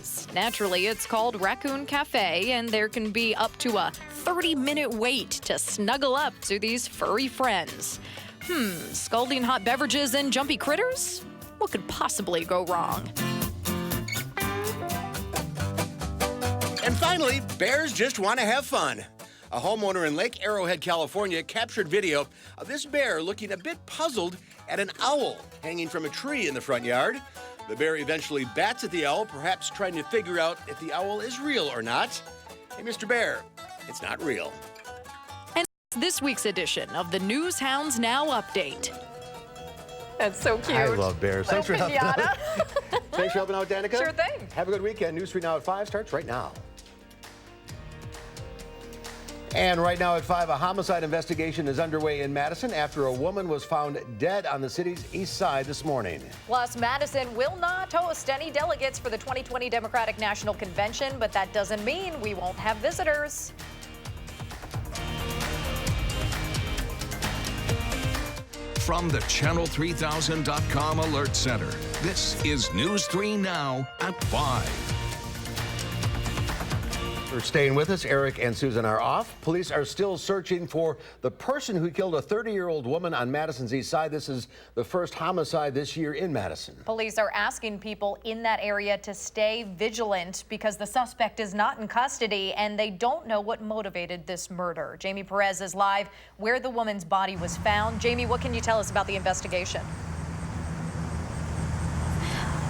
friends. Naturally, it's called Raccoon Cafe, and there can be up to a 30-minute wait to snuggle up to these furry friends. Scalding hot beverages and jumpy critters? What could possibly go wrong? And finally, bears just want to have fun. A homeowner in Lake Arrowhead, California, captured video of this bear looking a bit puzzled at an owl hanging from a tree in the front yard. The bear eventually bats at the owl, perhaps trying to figure out if the owl is real or not. Hey, Mr. Bear, it's not real. And this week's edition of the News Hounds Now update. That's so cute. I love bears. Thanks for helping out. Thanks for helping out, Danica. Sure thing. Have a good weekend. News 3 Now at 5 starts right now. And right now at 5, a homicide investigation is underway in Madison after a woman was found dead on the city's east side this morning. Plus, Madison will not host any delegates for the 2020 Democratic National Convention, but that doesn't mean we won't have visitors. From the Channel3000.com Alert Center, this is News 3 Now at 5. For staying with us, Eric and Susan are off. Police are still searching for the person who killed a 30-year-old woman on Madison's east side. This is the first homicide this year in Madison. Police are asking people in that area to stay vigilant because the suspect is not in custody and they don't know what motivated this murder. Jamie Perez is live where the woman's body was found. Jamie, what can you tell us about the investigation?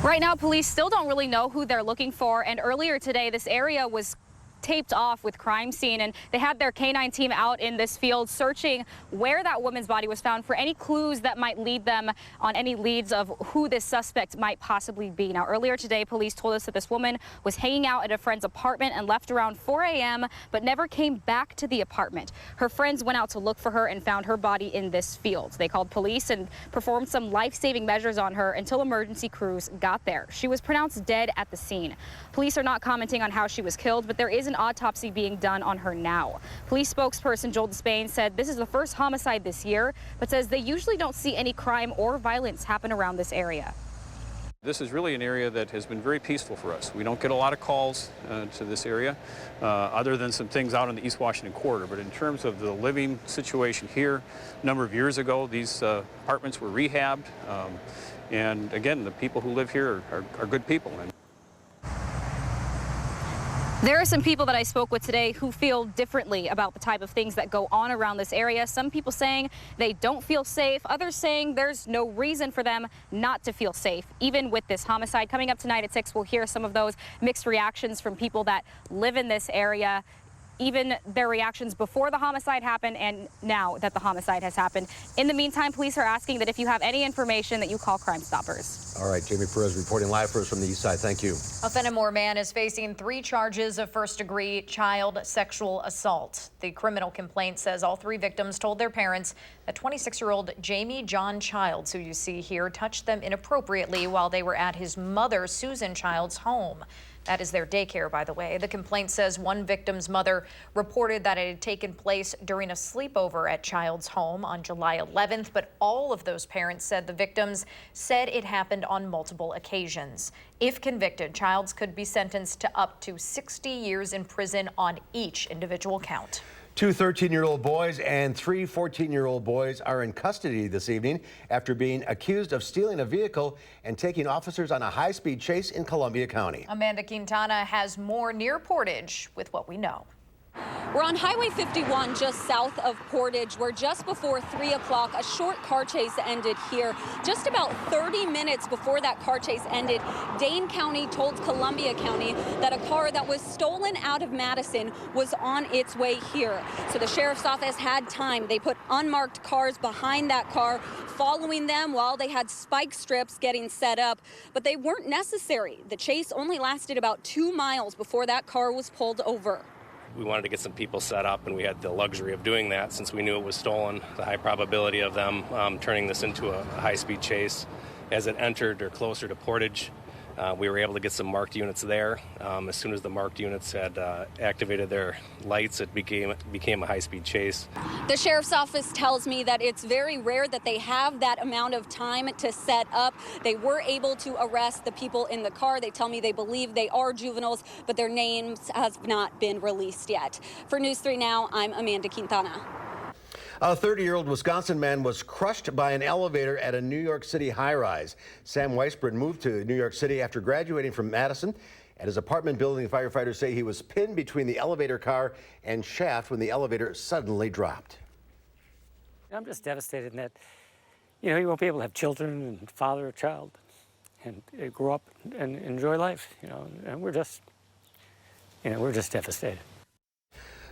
Right now, police still don't really know who they're looking for, and earlier today, this area was taped off with crime scene, and they had their K-9 team out in this field searching where that woman's body was found for any clues that might lead them on any leads of who this suspect might possibly be. Now, earlier today, police told us that this woman was hanging out at a friend's apartment and left around 4 a.m., but never came back to the apartment. Her friends went out to look for her and found her body in this field. They called police and performed some life-saving measures on her until emergency crews got there. She was pronounced dead at the scene. Police are not commenting on how she was killed, but there is an autopsy being done on her now. Police spokesperson Joel Despain said this is the first homicide this year, but says they usually don't see any crime or violence happen around this area. This is really an area that has been very peaceful for us. We don't get a lot of calls to this area, other than some things out in the East Washington corridor. But in terms of the living situation here, a number of years ago, these apartments were rehabbed. And again, the people who live here are good people. There are some people that I spoke with today who feel differently about the type of things that go on around this area. Some people saying they don't feel safe, others saying there's no reason for them not to feel safe, even with this homicide. Coming up tonight at 6, we'll hear some of those mixed reactions from people that live in this area, even their reactions before the homicide happened and now that the homicide has happened. In the meantime, police are asking that if you have any information that you call Crime Stoppers. All right, Jamie Perez reporting live for us from the east side. Thank you. A Fenimore man is facing 3 charges of first-degree child sexual assault. The criminal complaint says all 3 victims told their parents that 26-year-old Jamie John Childs, who you see here, touched them inappropriately while they were at his mother, Susan Childs' home. That is their daycare, by the way. The complaint says one victim's mother reported that it had taken place during a sleepover at Child's home on July 11th, but all of those parents said the victims said it happened on multiple occasions. If convicted, Childs could be sentenced to up to 60 years in prison on each individual count. 2 13-year-old boys and 3 14-year-old boys are in custody this evening after being accused of stealing a vehicle and taking officers on a high-speed chase in Columbia County. Amanda Quintana has more near Portage with what we know. We're on Highway 51 just south of Portage, where just before 3 o'clock, a short car chase ended here. Just about 30 minutes before that car chase ended, Dane County told Columbia County that a car that was stolen out of Madison was on its way here. So the sheriff's office had time. They put unmarked cars behind that car, following them while they had spike strips getting set up, but they weren't necessary. The chase only lasted about 2 miles before that car was pulled over. We wanted to get some people set up, and we had the luxury of doing that since we knew it was stolen. The high probability of them turning this into a high-speed chase as it entered or closer to Portage, We were able to get some marked units there. As soon as the marked units had activated their lights, it became a high-speed chase. The sheriff's office tells me that it's very rare that they have that amount of time to set up. They were able to arrest the people in the car. They tell me they believe they are juveniles, but their names have not been released yet. For News 3 Now, I'm Amanda Quintana. A 30-year-old Wisconsin man was crushed by an elevator at a New York City high-rise. Sam Weisbrod moved to New York City after graduating from Madison. At his apartment building, firefighters say he was pinned between the elevator car and shaft when the elevator suddenly dropped. I'm just devastated in that, you won't be able to have children and father a child and grow up and enjoy life, and we're just devastated.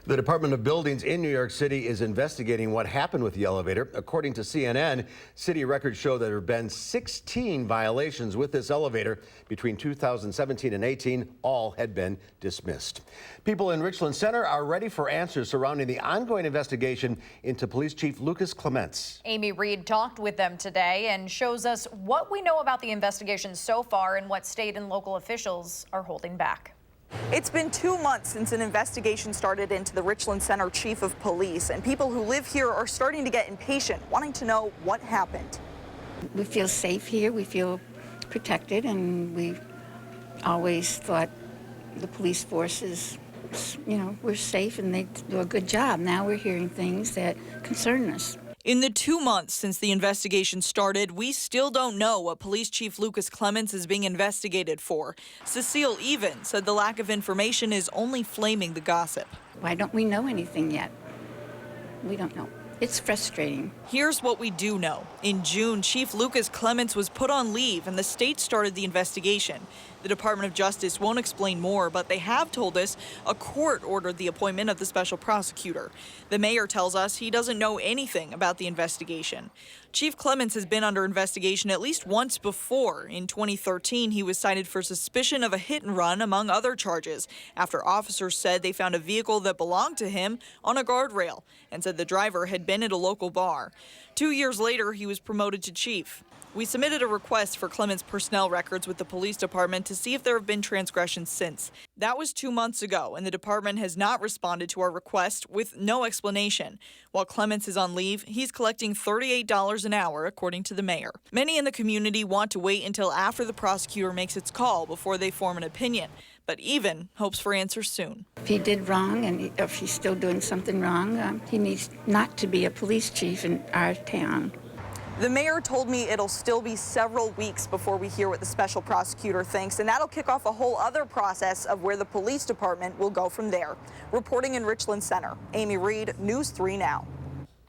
The Department of Buildings in New York City is investigating what happened with the elevator. According to CNN, city records show there have been 16 violations with this elevator between 2017 and 18. All had been dismissed. People in Richland Center are ready for answers surrounding the ongoing investigation into Police Chief Lucas Clements. Amy Reed talked with them today and shows us what we know about the investigation so far and what state and local officials are holding back. It's been 2 months since an investigation started into the Richland Center Chief of Police, and people who live here are starting to get impatient, wanting to know what happened. We feel safe here, we feel protected, and we always thought the police forces, we're safe and they do a good job. Now we're hearing things that concern us. In the 2 months since the investigation started, we still don't know what Police Chief Lucas Clements is being investigated for. Cecile even said the lack of information is only flaming the gossip. Why don't we know anything yet? We don't know. It's frustrating. Here's what we do know. In June, Chief Lucas Clements was put on leave and the state started the investigation. The Department of Justice won't explain more, but they have told us a court ordered the appointment of the special prosecutor. The mayor tells us he doesn't know anything about the investigation. Chief Clements has been under investigation at least once before. In 2013, he was cited for suspicion of a hit and run, among other charges, after officers said they found a vehicle that belonged to him on a guardrail and said the driver had been at a local bar. 2 years later, he was promoted to chief. We submitted a request for Clements' personnel records with the police department to see if there have been transgressions since. That was 2 months ago, and the department has not responded to our request with no explanation. While Clements is on leave, he's collecting $38 an hour, according to the mayor. Many in the community want to wait until after the prosecutor makes its call before they form an opinion, but even hopes for answers soon. If he did wrong and if he's still doing something wrong, he needs not to be a police chief in our town. The mayor told me it'll still be several weeks before we hear what the special prosecutor thinks, and that'll kick off a whole other process of where the police department will go from there. Reporting in Richland Center, Amy Reed, News 3 Now.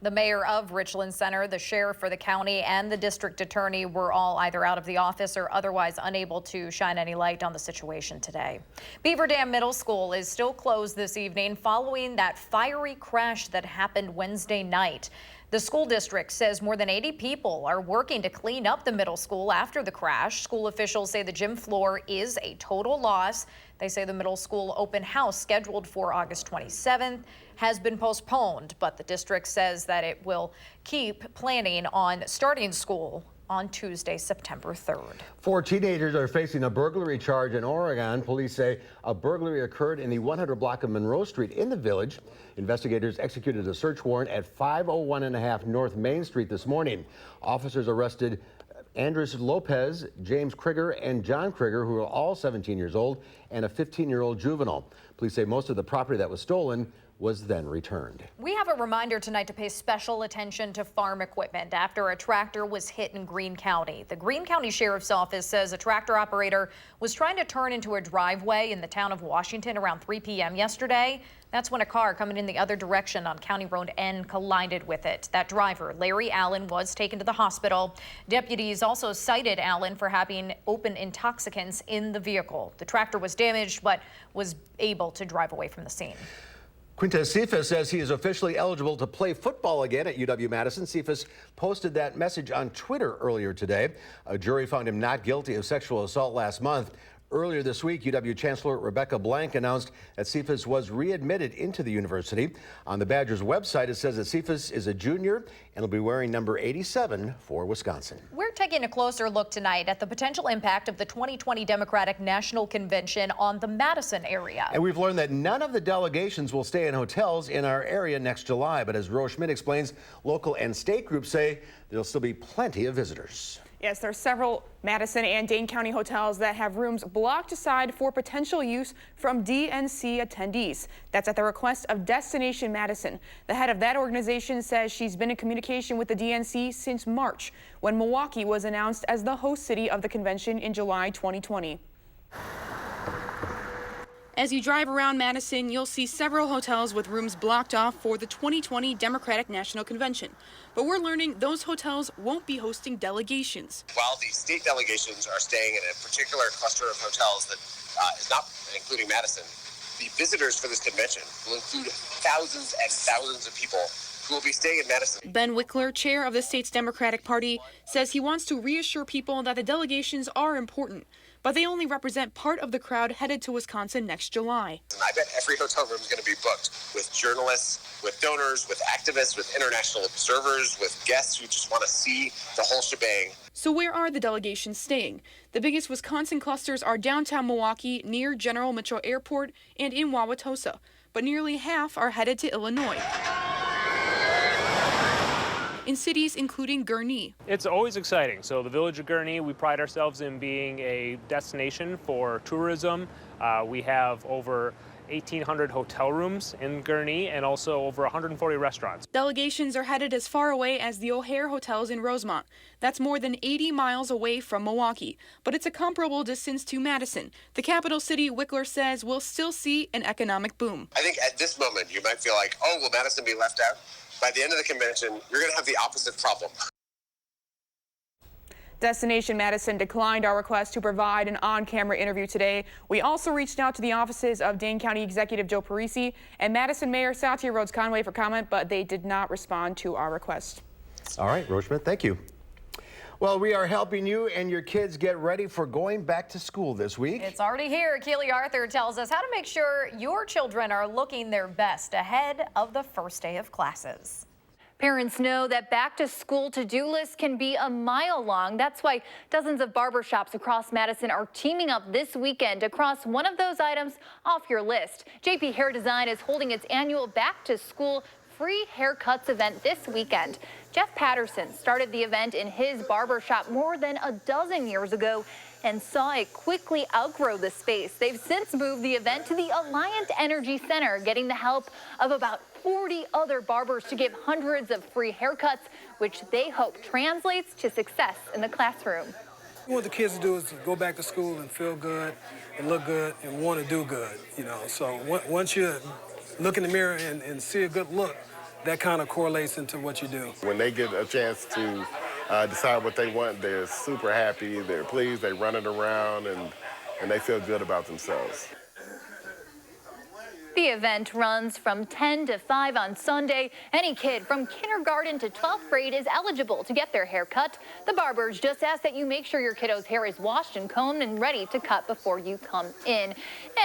The mayor of Richland Center, the sheriff for the county, and the district attorney were all either out of the office or otherwise unable to shine any light on the situation today. Beaver Dam Middle School is still closed this evening following that fiery crash that happened Wednesday night. The school district says more than 80 people are working to clean up the middle school after the crash. School officials say the gym floor is a total loss. They say the middle school open house scheduled for August 27th has been postponed, but the district says that it will keep planning on starting school on Tuesday, September 3rd. 4 teenagers are facing a burglary charge in Oregon. Police say a burglary occurred in the 100 block of Monroe Street in the village. Investigators executed a search warrant at 501.5 North Main Street this morning. Officers arrested Andres Lopez, James Krieger, and John Krieger, who are all 17 years old, and a 15-year-old juvenile. Police say most of the property that was stolen was then returned. We have a reminder tonight to pay special attention to farm equipment after a tractor was hit in Greene County. The Greene County Sheriff's Office says a tractor operator was trying to turn into a driveway in the town of Washington around 3 p.m. yesterday. That's when a car coming in the other direction on County Road N collided with it. That driver, Larry Allen, was taken to the hospital. Deputies also cited Allen for having open intoxicants in the vehicle. The tractor was damaged but was able to drive away from the scene. Quintez Cephas says he is officially eligible to play football again at UW-Madison. Cephas posted that message on Twitter earlier today. A jury found him not guilty of sexual assault last month. Earlier this week, UW Chancellor Rebecca Blank announced that Cephas was readmitted into the university. On the Badgers website, it says that Cephas is a junior and will be wearing number 87 for Wisconsin. We're taking a closer look tonight at the potential impact of the 2020 Democratic National Convention on the Madison area. And we've learned that none of the delegations will stay in hotels in our area next July. But as Rose Schmidt explains, local and state groups say there'll still be plenty of visitors. Yes, there are several Madison and Dane County hotels that have rooms blocked aside for potential use from DNC attendees. That's at the request of Destination Madison. The head of that organization says she's been in communication with the DNC since March, when Milwaukee was announced as the host city of the convention in July 2020. As you drive around Madison, you'll see several hotels with rooms blocked off for the 2020 Democratic National Convention. But we're learning those hotels won't be hosting delegations. While the state delegations are staying in a particular cluster of hotels that is not including Madison, the visitors for this convention will include thousands and thousands of people who will be staying in Madison. Ben Wickler, chair of the state's Democratic Party, says he wants to reassure people that the delegations are important, but they only represent part of the crowd headed to Wisconsin next July. I bet every hotel room is going to be booked with journalists, with donors, with activists, with international observers, with guests who just want to see the whole shebang. So where are the delegations staying? The biggest Wisconsin clusters are downtown Milwaukee, near General Mitchell Airport, and in Wauwatosa, but nearly half are headed to Illinois, in cities including Gurnee. It's always exciting. So the village of Gurnee, we pride ourselves in being a destination for tourism. We have over 1,800 hotel rooms in Gurnee and also over 140 restaurants. Delegations are headed as far away as the O'Hare hotels in Rosemont. That's more than 80 miles away from Milwaukee, but it's a comparable distance to Madison. The capital city, Wickler says, will still see an economic boom. I think at this moment you might feel like, oh, will Madison be left out? By the end of the convention, you're going to have the opposite problem. Destination Madison declined our request to provide an on-camera interview today. We also reached out to the offices of Dane County Executive Joe Parisi and Madison Mayor Satya Rhodes Conway for comment, but they did not respond to our request. All right, Rose Schmidt, thank you. Well, we are helping you and your kids get ready for going back to school this week. It's already here. Keely Arthur tells us how to make sure your children are looking their best ahead of the first day of classes. Parents know that back-to-school to-do lists can be a mile long. That's why dozens of barbershops across Madison are teaming up this weekend to cross one of those items off your list. JP Hair Design is holding its annual back-to-school free haircuts event this weekend. Jeff Patterson started the event in his barbershop more than a dozen years ago and saw it quickly outgrow the space. They've since moved the event to the Alliant Energy Center, getting the help of about 40 other barbers to give hundreds of free haircuts, which they hope translates to success in the classroom. What the kids do is go back to school and feel good and look good and want to do good, you know. So once you look in the mirror and see a good look, that kind of correlates into what you do. When they get a chance to decide what they want, they're super happy, they're pleased, they run it around, and they feel good about themselves. The event runs from 10 to 5 on Sunday. Any kid from kindergarten to 12th grade is eligible to get their hair cut. The barbers just ask that you make sure your kiddo's hair is washed and combed and ready to cut before you come in.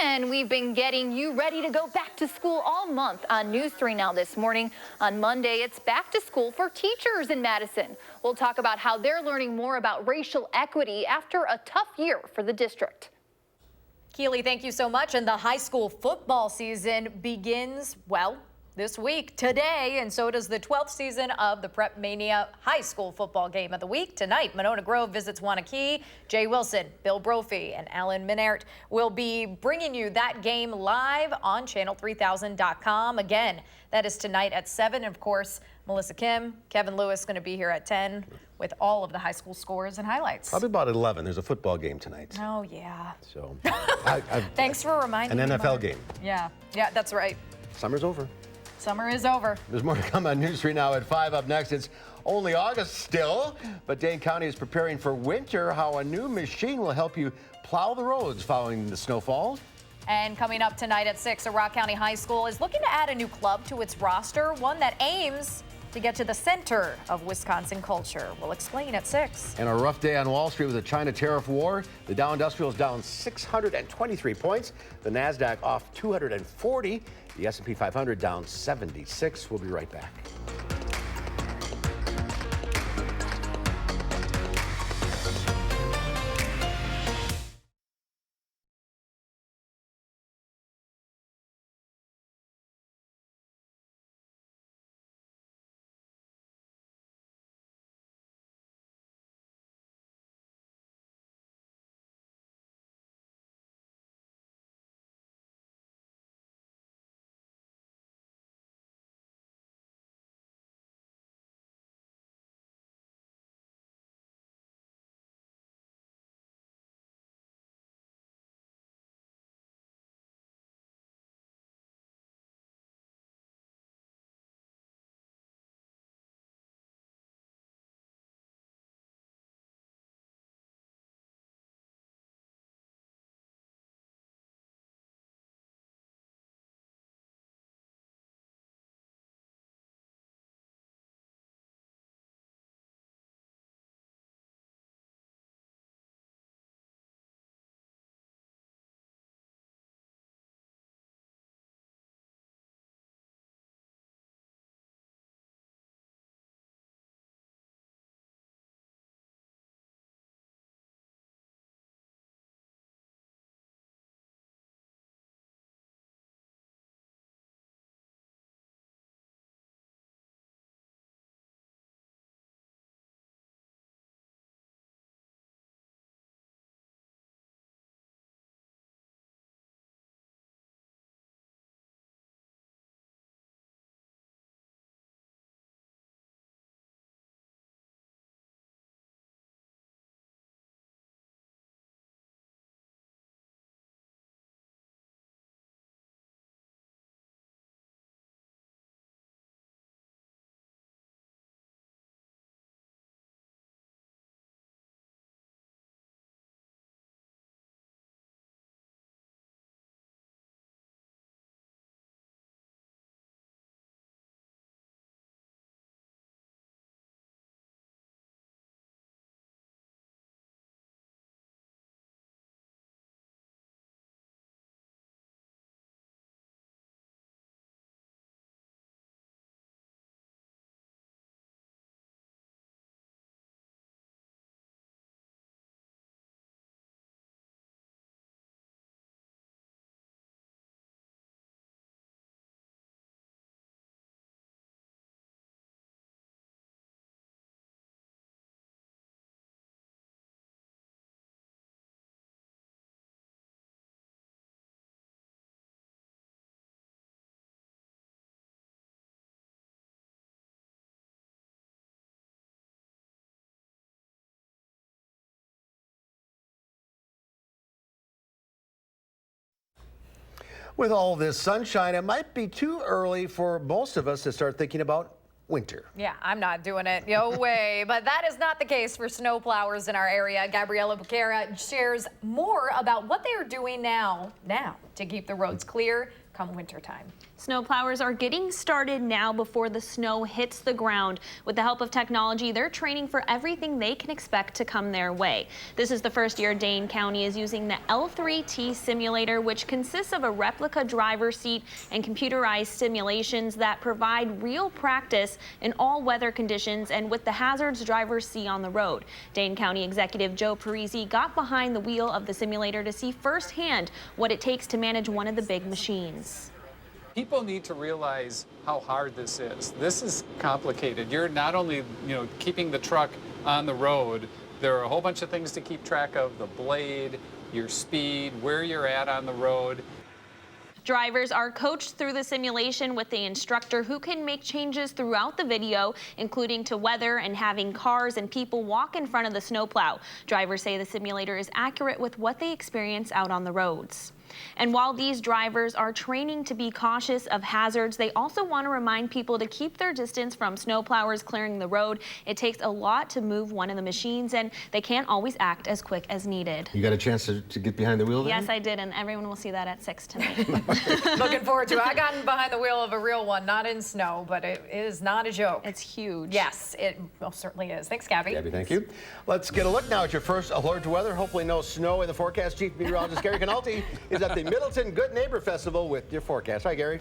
And we've been getting you ready to go back to school all month on News 3 Now this morning. On Monday, it's back to school for teachers in Madison. We'll talk about how they're learning more about racial equity after a tough year for the district. Keely, thank you so much. And the high school football season begins, well, this week, today, and so does the 12th season of the Prep Mania High School Football Game of the Week. Tonight, Monona Grove visits Wanakee. Jay Wilson, Bill Brophy, and Alan Minert will be bringing you that game live on channel3000.com. Again, that is tonight at 7. And of course, Melissa Kim, Kevin Lewis going to be here at 10 with all of the high school scores and highlights. Probably about 11. There's a football game tonight. Oh, yeah. So, Thanks for reminding me. An NFL game. Yeah, that's right. Summer's over. Summer is over. There's more to come on News 3 Now at 5. Up next, it's only August still, but Dane County is preparing for winter. How a new machine will help you plow the roads following the snowfall. And coming up tonight at 6, a Rock County High School is looking to add a new club to its roster, one that aims to get to the center of Wisconsin culture. We'll explain at 6. And a rough day on Wall Street with the China tariff war. The Dow Industrial is down 623 points. The NASDAQ off 240. The S&P 500 down 76. We'll be right back. With all this sunshine, it might be too early for most of us to start thinking about winter. Yeah, I'm not doing it. No way. But that is not the case for snowplowers in our area. Gabriella Bucara shares more about what they are doing now to keep the roads clear come wintertime. Snowplowers are getting started now before the snow hits the ground. With the help of technology, they're training for everything they can expect to come their way. This is the first year Dane County is using the L3T simulator, which consists of a replica driver's seat and computerized simulations that provide real practice in all weather conditions and with the hazards drivers see on the road. Dane County Executive Joe Parisi got behind the wheel of the simulator to see firsthand what it takes to manage one of the big machines. People need to realize how hard this is. This is complicated. You're not only, keeping the truck on the road, there are a whole bunch of things to keep track of: the blade, your speed, where you're at on the road. Drivers are coached through the simulation with the instructor who can make changes throughout the video, including to weather and having cars and people walk in front of the snowplow. Drivers say the simulator is accurate with what they experience out on the roads. And while these drivers are training to be cautious of hazards, they also want to remind people to keep their distance from snowplowers clearing the road. It takes a lot to move one of the machines, and they can't always act as quick as needed. You got a chance to get behind the wheel then? Yes, I did, and everyone will see that at 6 tonight. Looking forward to it. I got behind the wheel of a real one, not in snow, but it is not a joke. It's huge. Yes, it most certainly is. Thanks, Gabby. Gabby, thank you. Let's get a look now at your first alert to weather. Hopefully no snow in the forecast. Chief Meteorologist Gary Canalti is at the Middleton Good Neighbor Festival with your forecast. Hi, Gary.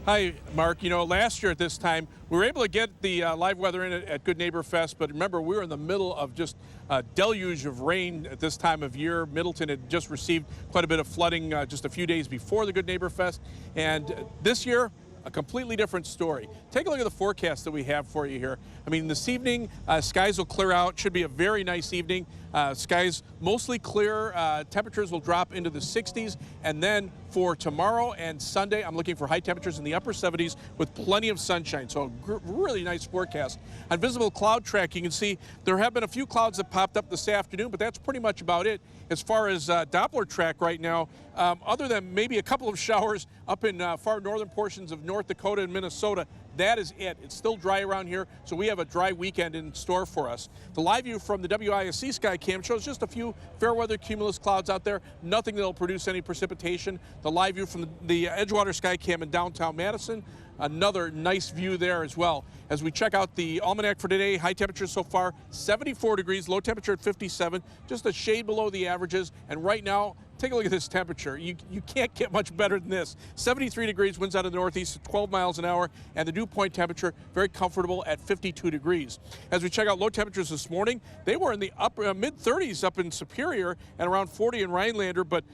Hi, Mark. You know, last year at this time, we were able to get the live weather in at Good Neighbor Fest, but remember, we were in the middle of just a deluge of rain at this time of year. Middleton had just received quite a bit of flooding just a few days before the Good Neighbor Fest, and this year, a completely different story. Take a look at the forecast that we have for you here. I mean, this evening, skies will clear out. Should be a very nice evening. Skies mostly clear. Temperatures will drop into the 60s. And then for tomorrow and Sunday, I'm looking for high temperatures in the upper 70s with plenty of sunshine. So really nice forecast. On visible cloud track, you can see there have been a few clouds that popped up this afternoon, but that's pretty much about it. As far as Doppler track right now, other than maybe a couple of showers up in far northern portions of North Dakota and Minnesota, that is it. It's still dry around here, so we have a dry weekend in store for us. The live view from the WISC sky cam shows just a few fair weather cumulus clouds out there, nothing that'll produce any precipitation. The live view from the Edgewater sky cam in downtown Madison, another nice view there as well. As we check out the almanac for today, high temperatures so far 74 degrees, low temperature at 57, just a shade below the averages, and right now, take a look at this temperature. You can't get much better than this. 73 degrees, winds out of the northeast at 12 miles an hour, and the dew point temperature very comfortable at 52 degrees. As we check out low temperatures this morning, they were in the upper mid-30s up in Superior and around 40 in Rhinelander, but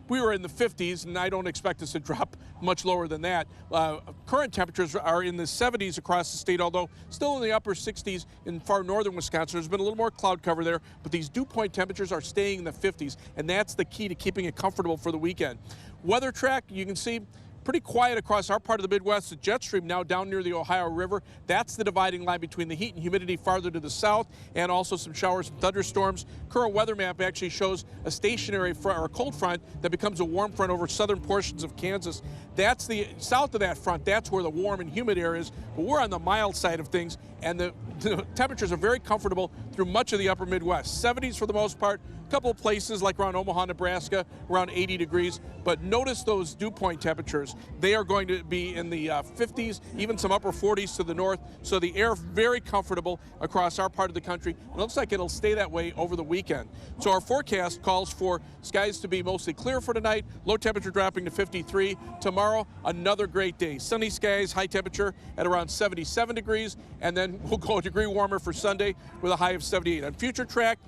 we were in the 50s, and I don't expect us to drop much lower than that. Current temperatures are in the 70s across the state, although still in the upper 60s in far northern Wisconsin. There's been a little more cloud cover there, but these dew point temperatures are staying in the 50s, and that's the key to keeping it comfortable for the weekend. Weather track, you can see pretty quiet across our part of the Midwest. The jet stream now down near the Ohio River. That's the dividing line between the heat and humidity farther to the south, and also some showers and thunderstorms. Current weather map actually shows a stationary front or a cold front that becomes a warm front over southern portions of Kansas. That's the south of that front. That's where the warm and humid air is. But we're on the mild side of things, and the temperatures are very comfortable through much of the upper Midwest. 70s for the most part. A couple of places like around Omaha, Nebraska, around 80 degrees. But notice those dew point temperatures. They are going to be in the 50s, even some upper 40s to the north. So the air very comfortable across our part of the country. It looks like it'll stay that way over the weekend. So our forecast calls for skies to be mostly clear for tonight, low temperature dropping to 53. Tomorrow, another great day. Sunny skies, high temperature at around 77 degrees, and then we'll go a degree warmer for Sunday with a high of 78. On future track,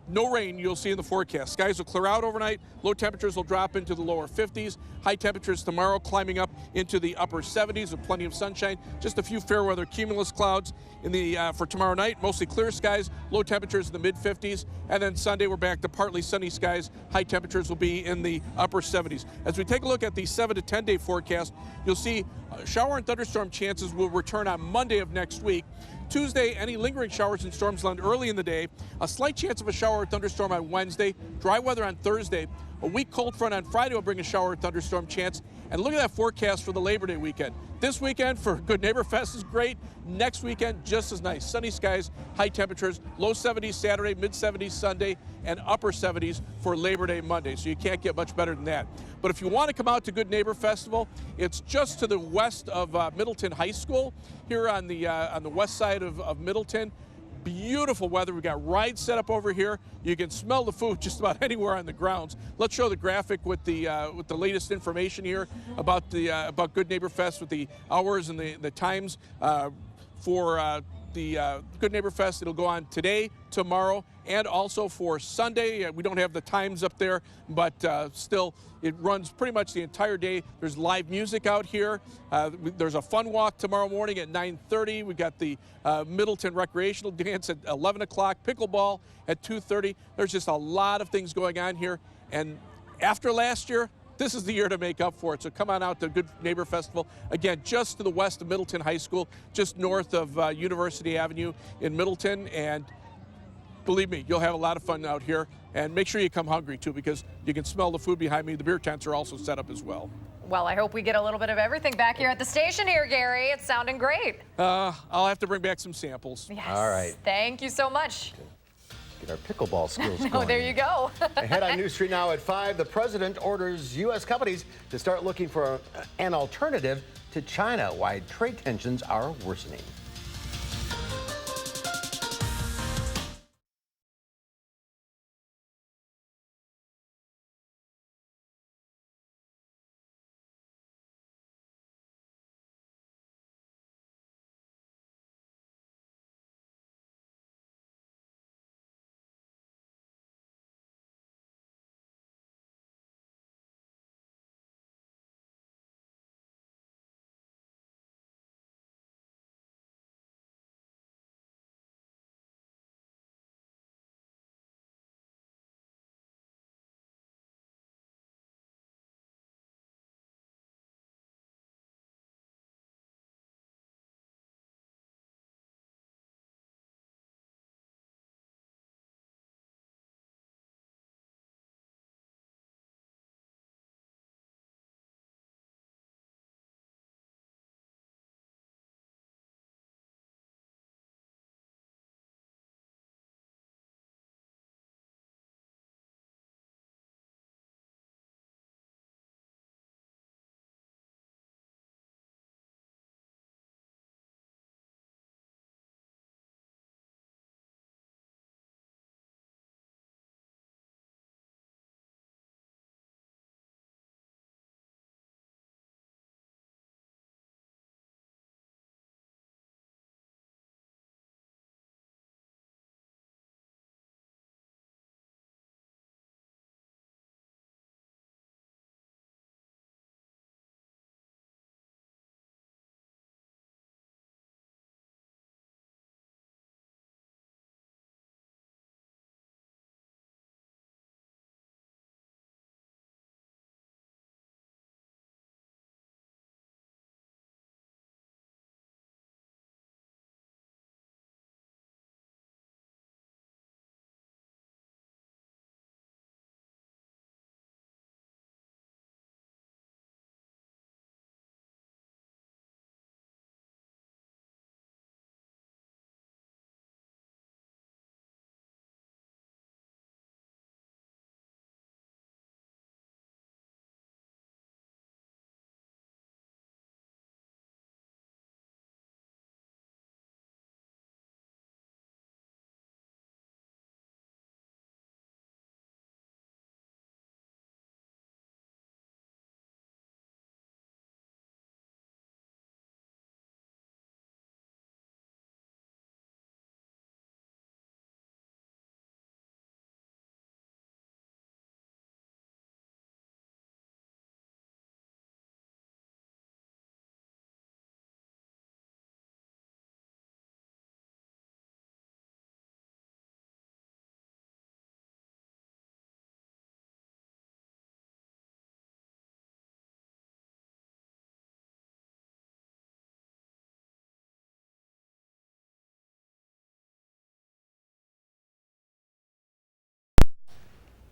no rain you'll see in the forecast. Skies will clear out overnight. Low temperatures will drop into the lower 50s. High temperatures tomorrow climbing up into the upper 70s with plenty of sunshine. Just a few fair weather cumulus clouds in the for tomorrow night. Mostly clear skies. Low temperatures in the mid 50s. And then Sunday we're back to partly sunny skies. High temperatures will be in the upper 70s. As we take a look at the 7 to 10 day forecast, you'll see shower and thunderstorm chances will return on Monday of next week. Tuesday, any lingering showers and storms land early in the day. A slight chance of a shower or thunderstorm on Wednesday. Dry weather on Thursday. A weak cold front on Friday will bring a shower or thunderstorm chance. And look at that forecast for the Labor Day weekend. This weekend for Good Neighbor Fest is great. Next weekend, just as nice. Sunny skies, high temperatures, low 70s Saturday, mid 70s Sunday, and upper 70s for Labor Day Monday. So you can't get much better than that. But if you want to come out to Good Neighbor Festival, it's just to the west of Middleton High School, here on the west side of Middleton. Beautiful weather. We've got rides set up over here. You can smell the food just about anywhere on the grounds. Let's show the graphic with the latest information here about Good Neighbor Fest with the hours and the times for the Good Neighbor Fest. It'll go on today, tomorrow, and also for Sunday. We don't have the times up there, but still, it runs pretty much the entire day. There's live music out here. There's a fun walk tomorrow morning at 9:30. We've got the Middleton Recreational Dance at 11 o'clock, pickleball at 2:30. There's just a lot of things going on here. And after last year, this is the year to make up for it. So come on out to Good Neighbor Festival. Again, just to the west of Middleton High School, just north of University Avenue in Middleton. And believe me, you'll have a lot of fun out here. And make sure you come hungry, too, because you can smell the food behind me. The beer tents are also set up as well. Well, I hope we get a little bit of everything back here at the station here, Gary. It's sounding great. I'll have to bring back some samples. Yes. All right. Thank you so much. Get our pickleball skills going. Oh, there you go. Ahead on News 3 Now at 5, the president orders U.S. companies to start looking for an alternative to China. Why trade tensions are worsening.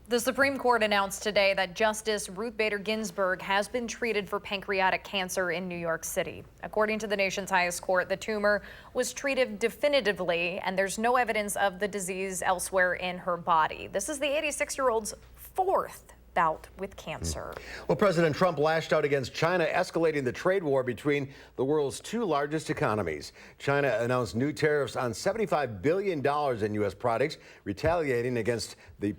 The Supreme Court announced today that Justice Ruth Bader Ginsburg has been treated for pancreatic cancer in New York City. According to the nation's highest court, the tumor was treated definitively, and there's no evidence of the disease elsewhere in her body. This is the 86-year-old's fourth bout with cancer. Well, President Trump lashed out against China, escalating the trade war between the world's two largest economies. China announced new tariffs on $75 billion in U.S. products, retaliating against the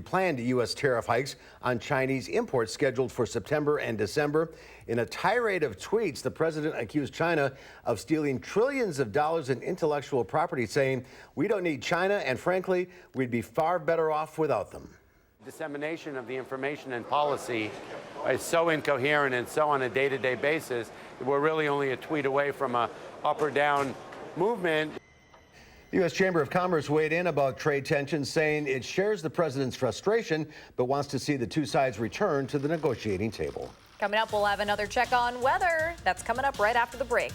planned U.S. tariff hikes on Chinese imports scheduled for September and December. In a tirade of tweets, the president accused China of stealing trillions of dollars in intellectual property, saying, "We don't need China, and frankly, we'd be far better off without them." Dissemination of the information and policy is so incoherent and so on a day-to-day basis, we're really only a tweet away from a up or down movement. The U.S. Chamber of Commerce weighed in about trade tensions, saying it shares the president's frustration, but wants to see the two sides return to the negotiating table. Coming up, we'll have another check on weather. That's coming up right after the break.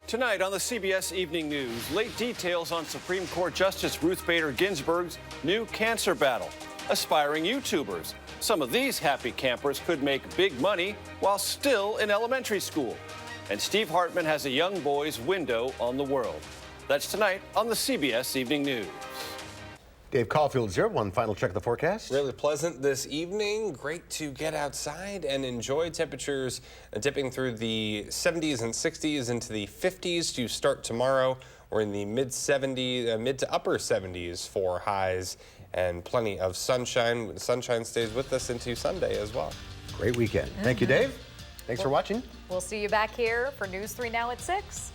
Tonight on the CBS Evening News, late details on Supreme Court Justice Ruth Bader Ginsburg's new cancer battle. Aspiring YouTubers. Some of these happy campers could make big money while still in elementary school. And Steve Hartman has a young boy's window on the world. That's tonight on the CBS Evening News. Dave Caulfield's here. One final check of the forecast. Really pleasant this evening. Great to get outside and enjoy temperatures dipping through the 70s and 60s into the 50s to start tomorrow. We're in the mid to upper 70s for highs and plenty of sunshine. The sunshine stays with us into Sunday as well. Great weekend. Thank you, Dave. Thanks for watching. We'll see you back here for News 3 Now at 6.